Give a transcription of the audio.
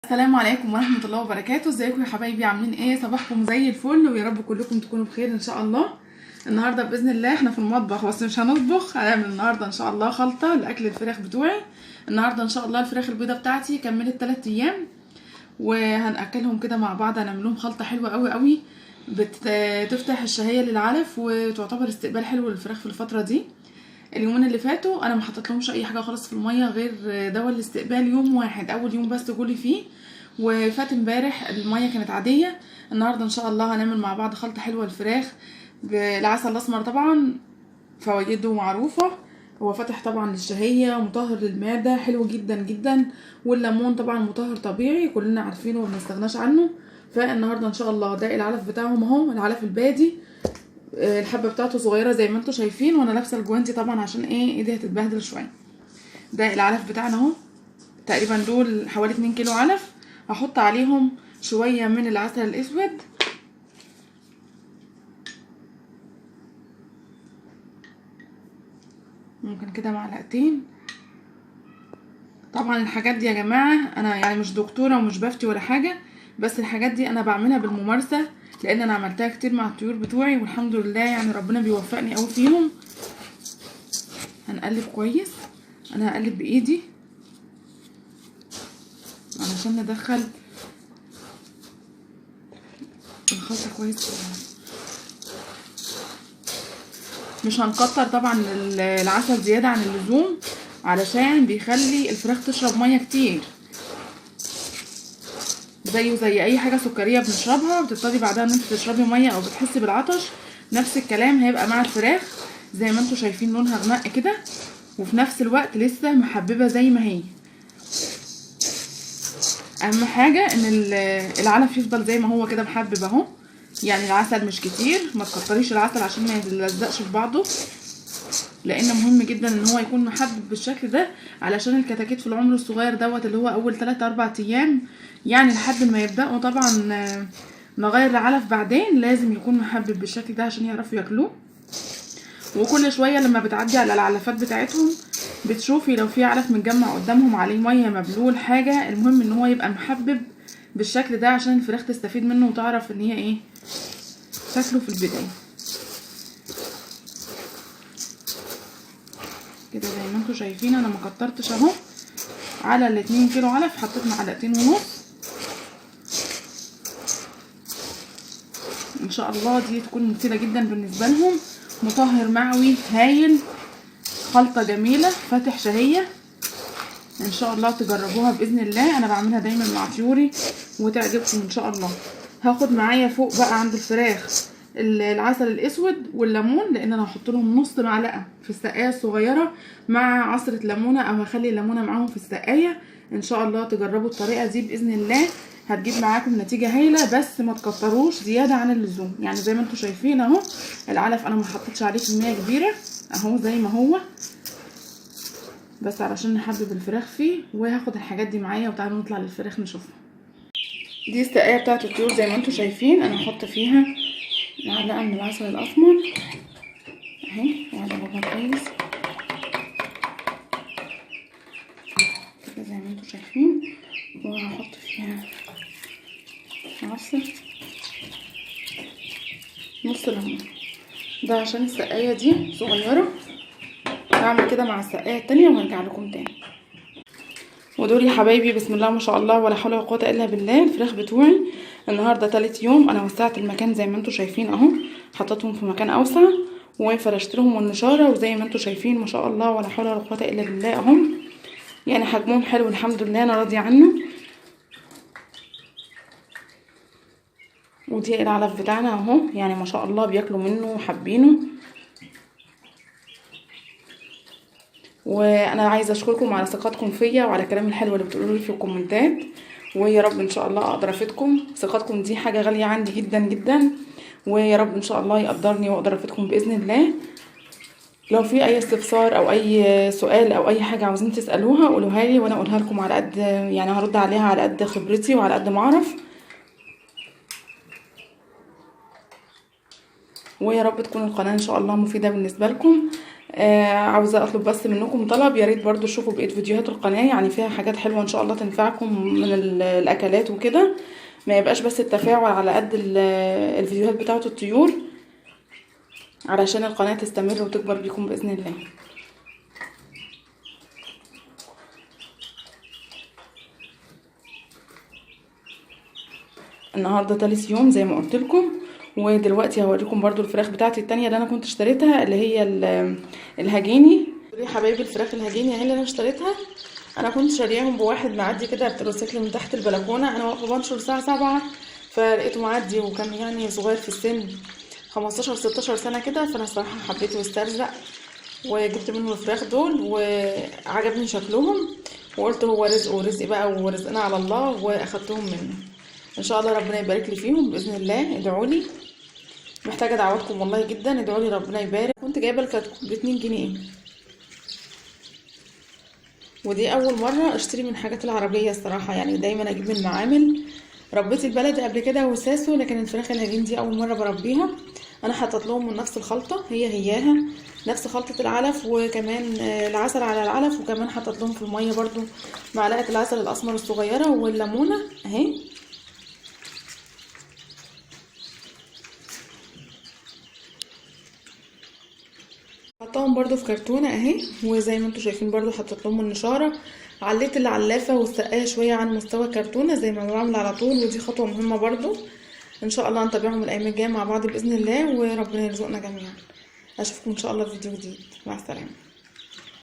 السلام عليكم ورحمة الله وبركاته. ازيكم يا حبايبي؟ عاملين ايه؟ صباحكم زي الفل ويا رب كلكم تكونوا بخير ان شاء الله. النهارده باذن الله احنا في المطبخ بس مش هنطبخ، هنعمل النهارده ان شاء الله خلطه لاكل الفراخ بتوعي. النهارده ان شاء الله الفراخ البيضه بتاعتي كملت 3 ايام وهنأكلهم كده مع بعض. هنعمل لهم خلطه حلوه قوي قوي بتفتح الشهيه للعلف وتعتبر استقبال حلو للفراخ في الفتره دي. اليومين اللي فاتوا انا ما حطيتلهمش اي حاجه خالص في الميه غير دواء الاستقبال يوم واحد، اول يوم بس جولي فيه، وفات امبارح الميه كانت عاديه. النهارده ان شاء الله هنعمل مع بعض خلطه حلوه الفراخ بالعسل الاسمر. طبعا فوائده معروفه، هو فاتح طبعا للشهيه ومطهر للمعده، حلو جدا جدا. والليمون طبعا مطهر طبيعي كلنا عارفينه وما بنستغناش عنه. فالنهارده ان شاء الله ده العلف بتاعهم اهو، العلف البادي، الحبه بتاعته صغيره زي ما انتم شايفين، وانا لابسه الجوانتي طبعا عشان ايه ايدي هتتبهدل شويه. ده العلف بتاعنا اهو، تقريبا دول حوالي 2 كيلو علف. هحط عليهم شويه من العسل الاسود، ممكن كده معلقتين. طبعا الحاجات دي يا جماعه انا يعني مش دكتوره ومش بفتي ولا حاجه، بس الحاجات دي انا بعملها بالممارسه، لان انا عملتها كتير مع الطيور بتوعي والحمد لله يعني ربنا بيوفقني قوي فيهم. هنقلب كويس، انا هقلب بايدي علشان ندخل الخلطه كويس. مش هنكتر طبعا العسل زياده عن اللزوم علشان بيخلي الفراخ تشرب ميه كتير، زيه زي اي حاجه سكريه بنشربها بتبتدي بعدها ان انت تشربي ميه او بتحسي بالعطش. نفس الكلام هيبقى مع الفراخ، زي ما انتم شايفين لونها غمق كده وفي نفس الوقت لسه محببه زي ما هي. اهم حاجه ان العلف يفضل زي ما هو كده محبب اهو، يعني العسل مش كتير، ما تكتريش العسل عشان ما يلزقش في بعضه، لان مهم جدا ان هو يكون محبب بالشكل ده علشان الكتاكيت في العمر الصغير دوت اللي هو اول 3-4 ايام، يعني لحد ما يبداوا طبعا نغير العلف بعدين لازم يكون محبب بالشكل ده عشان يعرفوا ياكلوه. وكل شويه لما بتعدي على العلفات بتاعتهم بتشوفي لو في علف متجمع قدامهم عليه ميه مبلول حاجه، المهم ان هو يبقى محبب بالشكل ده عشان الفراخ تستفيد منه وتعرف ان هي ايه تاكله في البدايه. كده زي ما انتم شايفين انا ما كترتش اهو، على ال2 كيلو علف حطيت معلقتين ونص. ان شاء الله دي تكون مفيده جدا بالنسبه لهم، مطهر معوي هايل، خلطه جميله فاتح شهيه. ان شاء الله تجربوها باذن الله، انا بعملها دايما مع طيوري وتعجبكم ان شاء الله. هاخد معايا فوق بقى عند الفراخ العسل الاسود والليمون، لان انا هحط لهم نص معلقه في السقايه الصغيره مع عصره ليمونه، او هخلي الليمونه معاهم في السقايه. ان شاء الله تجربوا الطريقه دي باذن الله هتجيب معاكم نتيجه هايله، بس ما تكتروش زياده عن اللزوم. يعني زي ما انتم شايفين اهو العلف انا ما حطيتش عليه كميه كبيره اهو زي ما هو، بس علشان نحبب الفراخ فيه. وهاخد الحاجات دي معايا وتعالوا نطلع للفراخ نشوفها. دي السقايه بتاعت الطيور زي ما انتم شايفين، انا هحط فيها معلقه من العسل الاسمر اهي واقلبها كويس كده زي ما انتم شايفين، وهحط فيها عصير نص ليمون، ده عشان السقايه دي صغيره. هعمل كده مع السقايه التانية وهرجع لكم تاني. ودول يا حبايبي بسم الله ما شاء الله ولا حول ولا قوه الا بالله الفراخ بتوعي النهارده تالت يوم. انا وسعت المكان زي ما انتم شايفين اهو، حطيتهم في مكان اوسع وفرشت لهم النشاره، وزي ما انتم شايفين ما شاء الله ولا حول ولا قوه الا بالله اهو، يعني حجمهم حلو الحمد لله انا راضيه عنه. ودي العلف بتاعنا اهو، يعني ما شاء الله بياكلوا منه وحابينه. وانا عايزه اشكركم على ثقتكم فيا وعلى الكلام الحلو اللي بتقولوا لي في الكومنتات، ويا رب ان شاء الله اقدر افيدكم. ثقتكم دي حاجه غاليه عندي جدا جدا، ويا رب ان شاء الله يقدرني واقدر افيدكم باذن الله. لو في اي استفسار او اي سؤال او اي حاجه عاوزين تسالوها قولوها لي وانا اقولها لكم على قد، يعني هرد عليها على قد خبرتي وعلى قد ما اعرف. ويا رب تكون القناه ان شاء الله مفيده بالنسبه لكم. عاوزه اطلب بس منكم طلب، يا ريت برضو تشوفوا بقيه فيديوهات القناه، يعني فيها حاجات حلوه ان شاء الله تنفعكم من الاكلات وكده، ما يبقاش بس التفاعل على قد الفيديوهات بتاعه الطيور، علشان القناه تستمر وتكبر بيكم باذن الله. النهارده تالت يوم زي ما قلت لكم، ودلوقتي هوريكم برضو الفراخ بتاعتي التانية اللي انا كنت اشتريتها، اللي هي الهجيني. يا حبايبي الفراخ الهجيني اهي اللي انا اشتريتها، انا كنت شارياهم بواحد معدي كده بتروسيكل من تحت البلكونه، انا واقفه بنشر الساعه 7 فلقيته معدي، وكان يعني صغير في السن 15 16 سنه كده، فانا صراحه حبيته واسترزق وجبت منه الفراخ دول، وعجبني شكلهم وقلت هو رزق ورزق بقى ورزقنا على الله، واخدتهم منه. ان شاء الله ربنا يبارك لي فيهم باذن الله، ادعوا لي، محتاجه دعواتكم والله جدا، ادعوا لي ربنا يبارك. كنت جايبه الكتكوت ب 2 جنيه، ودي اول مره اشتري من حاجات العربيه الصراحه، يعني دايما اجيب من المعامل. ربيت البلدي قبل كده وساسو، لكن الفراخ الهجين دي اول مره بربيها. انا حطيت لهم من نفس الخلطه، هياها نفس خلطه العلف، وكمان العسل على العلف، وكمان حطيت لهم في الميه برضو معلقه العسل الاسمر الصغيره والليمونه اهي. حطاهم برضو في كرتونه اهي، وزي ما انتم شايفين برضو حطيت لهم النشاره، عليت العلافه والسقايه شويه عن مستوى الكرتونه زي ما بعمل على طول، ودي خطوه مهمه برضو. ان شاء الله نتابعهم الايام الجايه مع بعض باذن الله، وربنا يرزقنا جميعا. اشوفكم ان شاء الله في فيديو جديد، مع السلامه.